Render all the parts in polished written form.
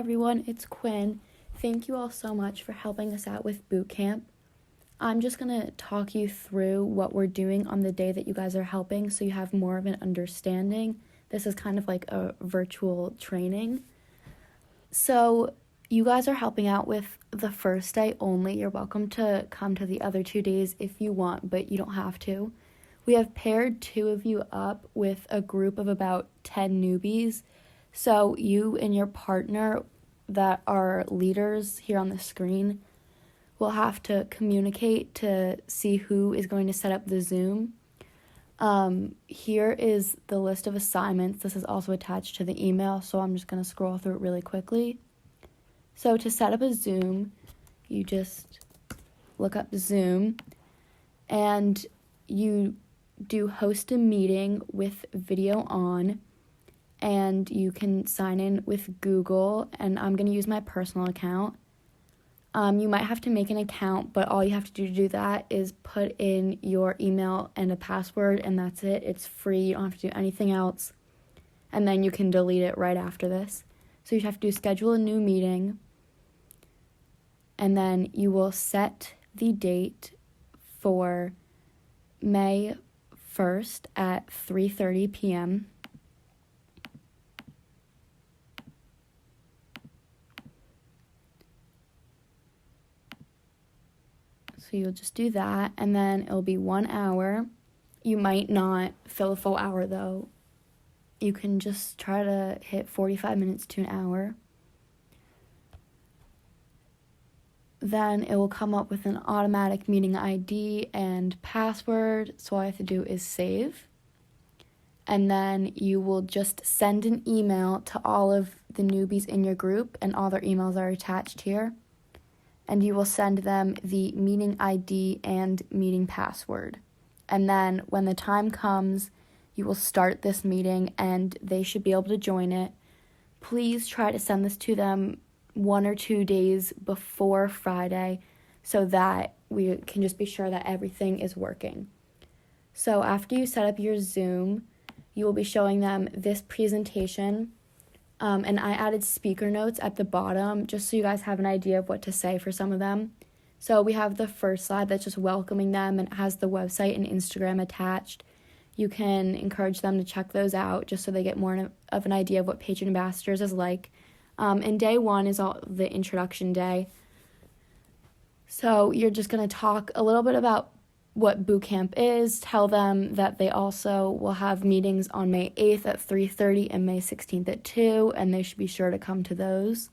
everyone, it's Quinn. Thank you all so much for helping us out with Bootcamp. I'm just going to talk you through what we're doing on the day that you guys are helping so you have more of an understanding. This is kind of like a virtual training. So you guys are helping out with the first day only. You're welcome to come to the other 2 days if you want, but you don't have to. We have paired 2 of you up with a group of about 10 newbies. So you and your partner that are leaders here on the screen will have to communicate to see who is going to set up the Zoom. Here is the list of assignments. This is also attached to the email, so I'm just going to scroll through it really quickly. So to set up a Zoom, you just look up Zoom and you do host a meeting with video on, and you can sign in with Google, and I'm going to use my personal account. You might have to make an account, but all you have to do that is put in your email and a password, and that's it. It's free. You don't have to do anything else, and then you can delete it right after this. So you have to schedule a new meeting, and then you will set the date for May 1st at 3:30 p.m. So you'll just do that, and then it'll be 1 hour. You might not fill a full hour, though. You can just try to hit 45 minutes to an hour. Then it will come up with an automatic meeting ID and password, so all you have to do is save. And then you will just send an email to all of the newbies in your group, and all their emails are attached here. And you will send them the meeting ID and meeting password. And then when the time comes, you will start this meeting and they should be able to join it. Please try to send this to them 1 or 2 days before Friday so that we can just be sure that everything is working. So after you set up your Zoom, you will be showing them this presentation. And I added speaker notes at the bottom just so you guys have an idea of what to say for some of them. So we have the first slide that's just welcoming them and it has the website and Instagram attached. You can encourage them to check those out just so they get more of an idea of what Patron Ambassadors is like. And day 1 is all the introduction day. So you're just going to talk a little bit about what Bootcamp is, tell them that they also will have meetings on May 8th at 3:30 and May 16th at 2, and they should be sure to come to those.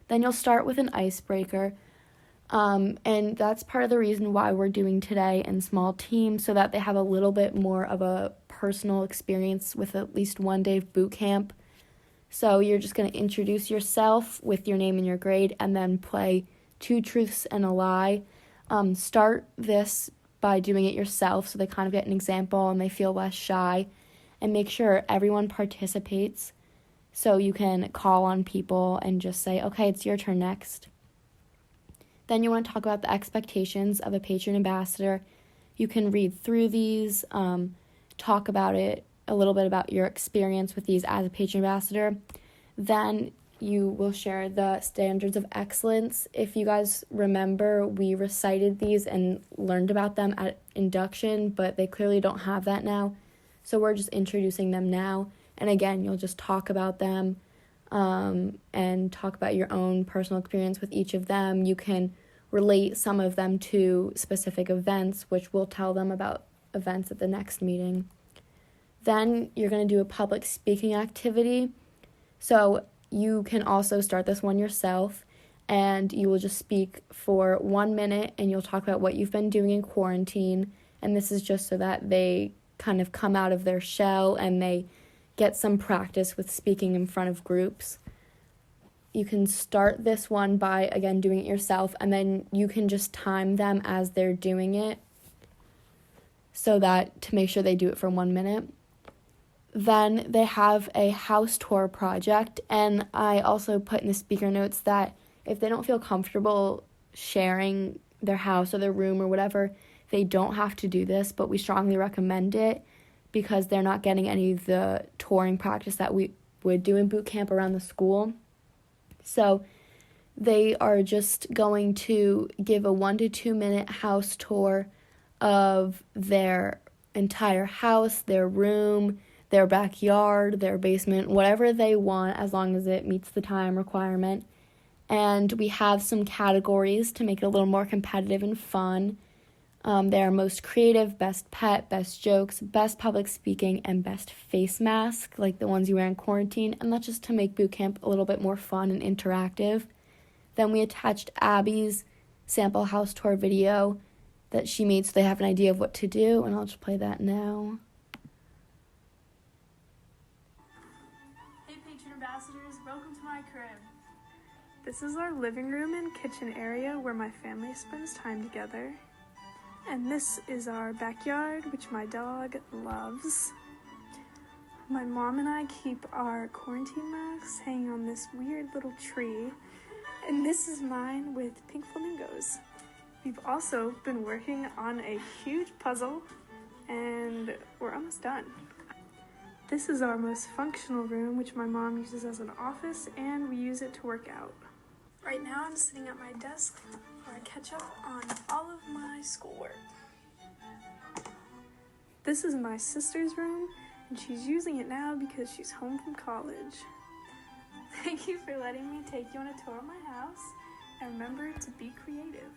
Then you'll start with an icebreaker, and that's part of the reason why we're doing today in small teams, so that they have a little bit more of a personal experience with at least 1 day of Bootcamp. So you're just going to introduce yourself with your name and your grade, and then play 2 truths and a lie. Start this by doing it yourself so they kind of get an example and they feel less shy, and make sure everyone participates so you can call on people and just say, okay, it's your turn next. Then you want to talk about the expectations of a patron ambassador. You can read through these, talk about it, a little bit about your experience with these as a patron ambassador. Then you will share the standards of excellence. If you guys remember, we recited these and learned about them at induction, but they clearly don't have that now. So we're just introducing them now. And again, you'll just talk about them and talk about your own personal experience with each of them. You can relate some of them to specific events, which we'll tell them about events at the next meeting. Then you're going to do a public speaking activity. So you can also start this one yourself, and you will just speak for 1 minute, and you'll talk about what you've been doing in quarantine. And this is just so that they kind of come out of their shell and they get some practice with speaking in front of groups. You can start this one by, again, doing it yourself, and then you can just time them as they're doing it so that to make sure they do it for 1 minute. Then they have a house tour project, and I also put in the speaker notes that if they don't feel comfortable sharing their house or their room or whatever, they don't have to do this, but we strongly recommend it because they're not getting any of the touring practice that we would do in boot camp around the school. So they are just going to give a 1 to 2 minute house tour of their entire house, their room, their backyard, their basement, whatever they want, as long as it meets the time requirement. And we have some categories to make it a little more competitive and fun. They are most creative, best pet, best jokes, best public speaking, and best face mask, like the ones you wear in quarantine. And that's just to make boot camp a little bit more fun and interactive. Then we attached Abby's sample house tour video that she made so they have an idea of what to do, and I'll just play that now. Hey Patron Ambassadors, welcome to my crib. This is our living room and kitchen area where my family spends time together. And this is our backyard, which my dog loves. My mom and I keep our quarantine masks hanging on this weird little tree. And this is mine with pink flamingos. We've also been working on a huge puzzle, and we're almost done. This is our most functional room, which my mom uses as an office, and we use it to work out. Right now I'm sitting at my desk where I catch up on all of my schoolwork. This is my sister's room, and she's using it now because she's home from college. Thank you for letting me take you on a tour of my house, and remember to be creative.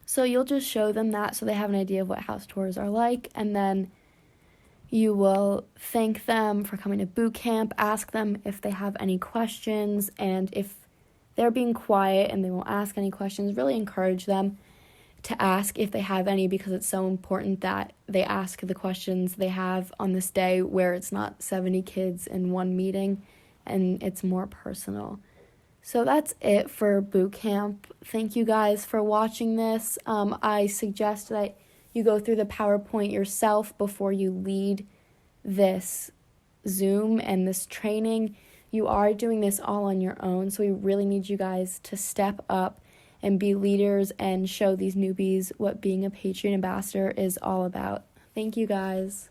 So you'll just show them that so they have an idea of what house tours are like, and then you will thank them for coming to boot camp, ask them if they have any questions, and if they're being quiet and they won't ask any questions, really encourage them to ask if they have any, because it's so important that they ask the questions they have on this day where it's not 70 kids in one meeting and it's more personal. So that's it for boot camp. Thank you guys for watching this. I suggest that you go through the PowerPoint yourself before you lead this Zoom and this training. You are doing this all on your own, so we really need you guys to step up and be leaders and show these newbies what being a Patreon ambassador is all about. Thank you guys.